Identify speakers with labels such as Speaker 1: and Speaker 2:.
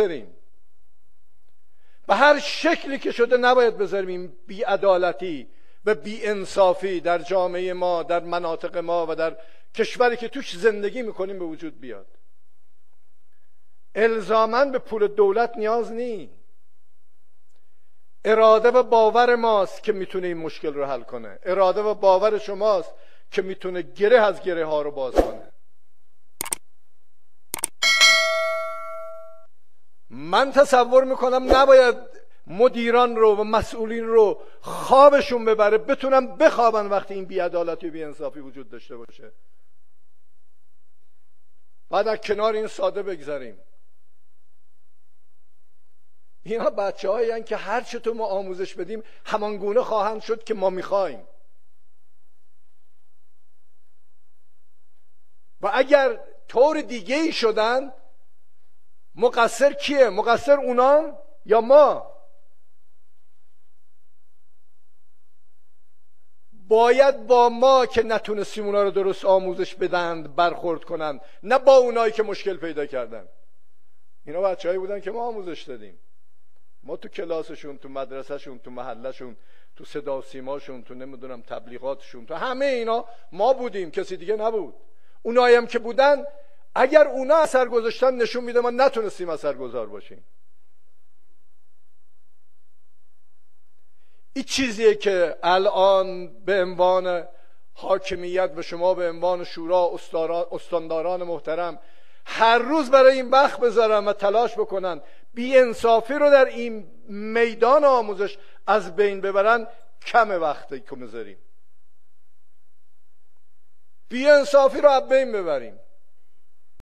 Speaker 1: بذاریم. به هر شکلی که شده نباید بذاریم این بی‌عدالتی و بی‌انصافی در جامعه ما، در مناطق ما و در کشوری که توش زندگی میکنیم به وجود بیاد. الزاماً به پول دولت نیاز نیست. اراده و باور ماست که میتونه این مشکل رو حل کنه. اراده و باور شماست که میتونه گره از گره ها رو باز کنه. من تصور میکنم نباید مدیران رو و مسئولین رو خوابشون ببره، بتونن بخوابن وقتی این بی‌عدالتی و بی‌انصافی وجود داشته باشه. بعد از کنار این ساده بگذاریم. اینا بچه‌هایی هستند که هر چطور ما آموزش بدیم همان گونه خواهند شد که ما میخوایم. و اگر طور دیگه ای شدن، مقصر کیه؟ مقصر اونان یا ما؟ باید با ما که نتونستیم اونا رو درست آموزش بدند برخورد کنند، نه با اونایی که مشکل پیدا کردن. اینا بچه‌هایی بودن که ما آموزش دادیم. ما تو کلاسشون، تو مدرسهشون، تو محلشون، تو صدا و سیماشون، تو نمیدونم تبلیغاتشون، تو همه اینا ما بودیم، کسی دیگه نبود. اونایی هم که بودن اگر اونا اثر گذاشتن نشون میده ما نتونستیم اثرگذار باشیم. این چیزیه که الان به عنوان حاکمیت و شما به عنوان شورا استانداران محترم هر روز برای این وقت بذارن و تلاش بکنن بی‌انصافی رو در این میدان آموزش از بین ببرن. کم وقتی که میذاریم بی‌انصافی رو از بین ببریم.